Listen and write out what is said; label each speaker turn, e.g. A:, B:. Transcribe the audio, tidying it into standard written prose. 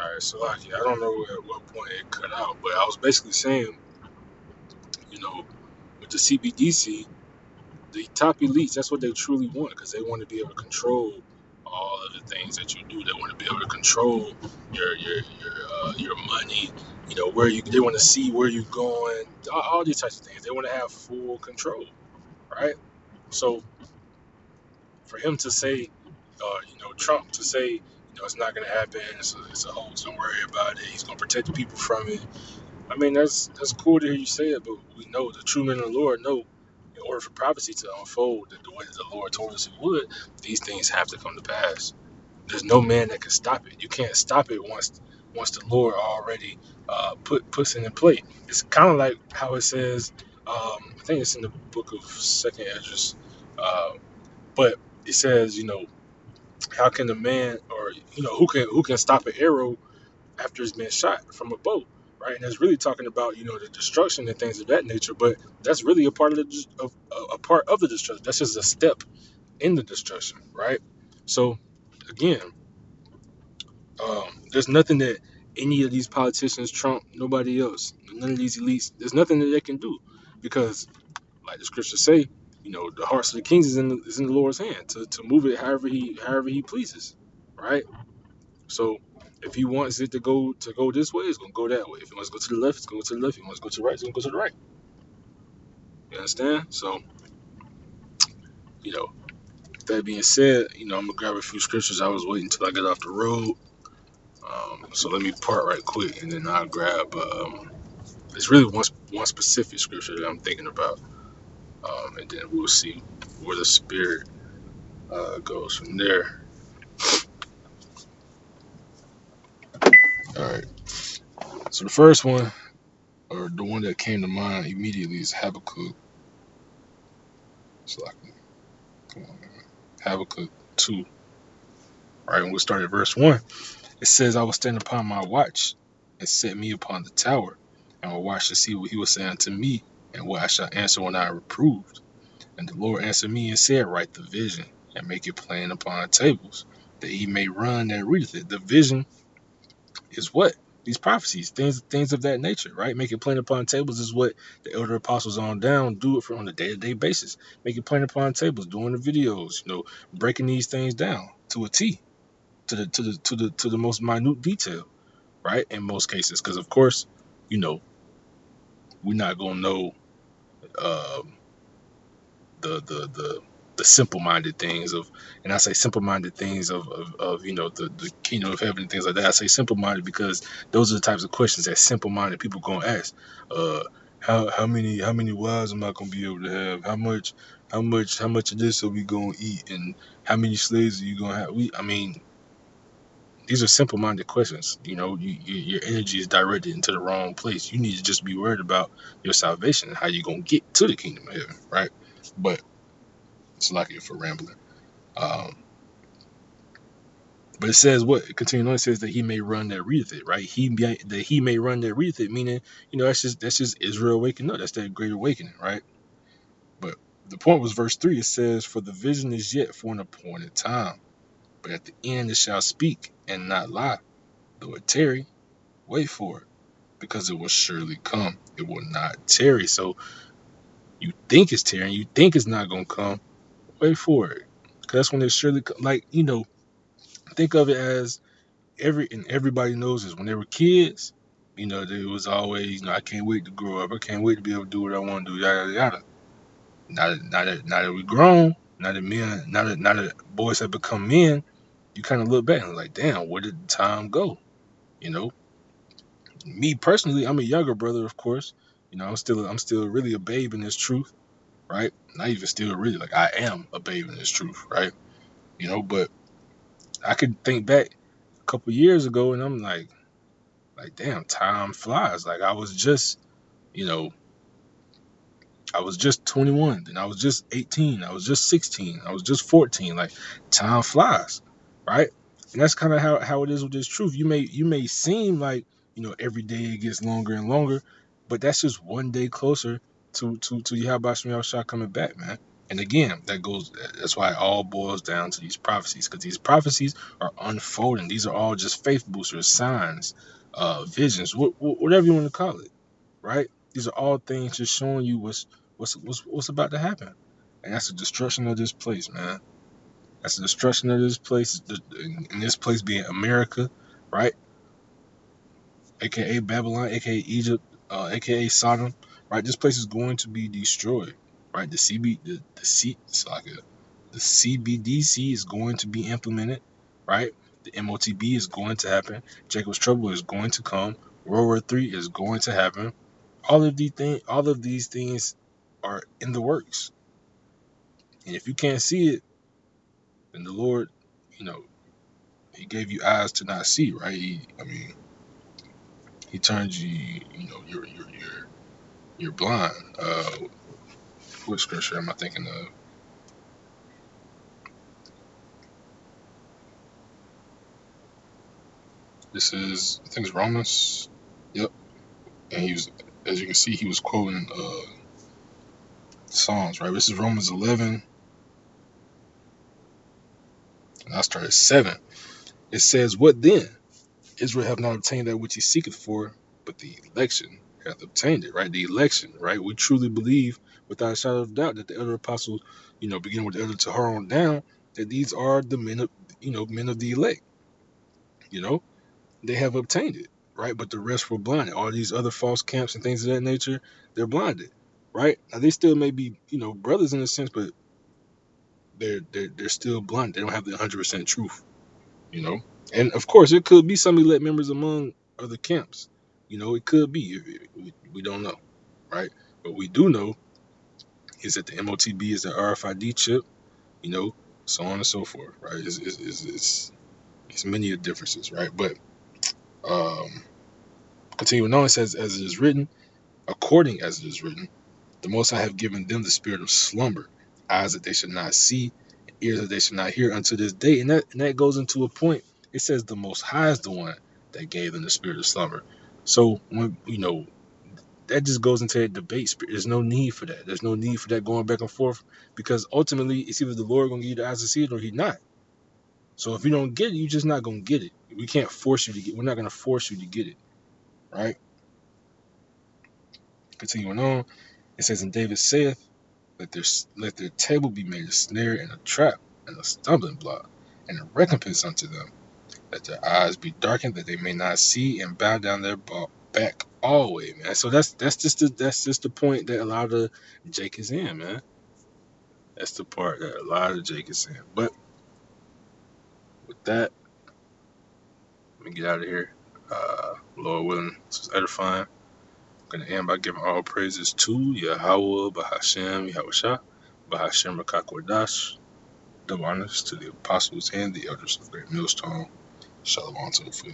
A: All right, so like, I don't know at what point it cut out, but I was basically saying, you know, with the CBDC, the top elites, that's what they truly want because they want to be able to control all of the things that you do. They want to be able to control your money. You know where you. They want to see where you're going. All these types of things. They want to have full control, right? So for him to say, Trump to say, it's not going to happen. It's a hoax. Don't worry about it. He's going to protect the people from it. I mean, that's cool to hear you say it, but we know the true men of the Lord know in order for prophecy to unfold the way that the Lord told us it would, these things have to come to pass. There's no man that can stop it. You can't stop it once the Lord already puts it in play. It's kind of like how it says. I think it's in the book of Second Esdras, but it says, how can a man, or who can stop an arrow after it's been shot from a boat, right? And it's really talking about the destruction and things of that nature. But that's really a part of a part of the destruction. That's just a step in the destruction, right? So again, there's nothing that any of these politicians, Trump, nobody else, none of these elites, there's nothing that they can do because, like the scriptures say, the hearts of the kings is in the Lord's hand to move it however he pleases, right? So if he wants it to go this way, it's gonna go that way. If he wants to go to the left, it's gonna go to the left. If he wants to go to the right, it's gonna go to the right. You understand? So, you know, with that being said, I'm gonna grab a few scriptures. I was waiting until I got off the road. So let me part right quick, and then I'll grab. It's really one specific scripture that I'm thinking about, and then we'll see where the spirit goes from there. All right. So the first one, or the one that came to mind immediately, is Habakkuk. So come on, man. Habakkuk 2. Right, and we'll start at verse 1. It says, I will stand upon my watch and set me upon the tower, and will watch to see what he will say unto me, and what I shall answer when I am reproved. And the Lord answered me and said, write the vision, and make it plain upon tables, that he may run that readeth it. The vision is what? These prophecies, things of that nature, right? Make it plain upon tables is what the elder apostles on down do it on a day-to-day basis. Make it plain upon tables, doing the videos, breaking these things down to a T, to the most minute detail, right? In most cases, because of course, you know, we're not gonna know um, the simple-minded things of, and I say simple-minded things of the kingdom of heaven and things like that. I say simple-minded because those are the types of questions that simple-minded people gonna ask. Uh, how many wives am I gonna be able to have? How much of this are we gonna eat? And how many slaves are you gonna have? I mean, these are simple-minded questions. Your energy is directed into the wrong place. You need to just be worried about your salvation and how you're gonna get to the kingdom of heaven, right? But it's lucky for rambling. Um, but it says what? It continues on. It says that he may run that readeth it, right? That he may run that readeth it, meaning that's just Israel waking up. That's that great awakening, right? But the point was verse 3. It says, for the vision is yet for an appointed time, but at the end it shall speak and not lie. Though it tarry, wait for it, because it will surely come. It will not tarry. So you think it's tearing, you think it's not gonna come. Wait for it, because that's when it surely come. Like, think of it as everybody knows this. When they were kids, there was always, I can't wait to grow up. I can't wait to be able to do what I want to do. Yada yada. Now that we're grown, now that boys have become men, you kind of look back and like, damn, where did the time go? You know, Me personally, I'm a younger brother, of course. I'm still really a babe in this truth, right? Not even still really, like I am a babe in this truth, right? But I could think back a couple years ago, and I'm like, damn, time flies. Like you know, I was just 21, then I was just 18, I was just 16, I was just 14. Like, time flies, right? And that's kind of how it is with this truth. You may seem like, every day it gets longer and longer, but that's just one day closer to Yahweh Shah coming back, man. And again, that's why it all boils down to these prophecies, because these prophecies are unfolding. These are all just faith boosters, signs, visions, whatever you want to call it, right? These are all things just showing you what's about to happen. And that's the destruction of this place, man. That's the destruction of this place, and this place being America, right? AKA Babylon, AKA Egypt, AKA Sodom, right? This place is going to be destroyed, right? The CBDC is going to be implemented, right? The MOTB is going to happen. Jacob's trouble is going to come. World War III is going to happen. All of these things are in the works. And if you can't see it, then the Lord, you know, He gave you eyes to not see, right? He turns you, you're blind. What scripture am I thinking of? This is, I think it's Romans. Yep. And he was, as you can see, he was quoting Psalms, right? This is Romans 11, and I started 7. It says, "What then? Israel have not obtained that which he seeketh for, but the election hath obtained it," right? The election, right? We truly believe, without a shadow of doubt, that the other apostles, beginning with the elder Tahar on down, that these are the men of the elect. You know, they have obtained it, right? But the rest were blinded. All these other false camps and things of that nature, they're blinded, right? Now they still may be, brothers in a sense, but they're still blind. They don't have the 100% truth, you know. And of course, there could be some elect members among other camps. It could be. We don't know, right? But we do know is that the MOTB is the RFID chip, so on and so forth, right? It's many differences, right? But um, continuing on, it says, as it is written, according as it is written, the Most High have given them the spirit of slumber, eyes that they should not see, ears that they should not hear unto this day. And that goes into a point. It says the Most High is the one that gave them the spirit of slumber. So when that just goes into a debate. There's no need for that. There's no need for that going back and forth, because ultimately it's either the Lord gonna give you the eyes to see it or He not. So if you don't get it, you're just not gonna get it. We can't force you to get. We're not gonna force you to get it, right? Continuing on, it says, "And David saith, let their table be made a snare and a trap and a stumbling block and a recompense unto them. Let their eyes be darkened that they may not see, and bow down their back always." Man. So that's just the point that a lot of Jake is in, man. That's the part that a lot of Jake is in. But with that, let me get out of here. Lord willing, this was edifying. I'm gonna end by giving all praises to Yahweh, Bahashem, Yahushua, Bahashem Rakakwadash. Double honors to the apostles and the elders of Great Millstone. Shalom to the full.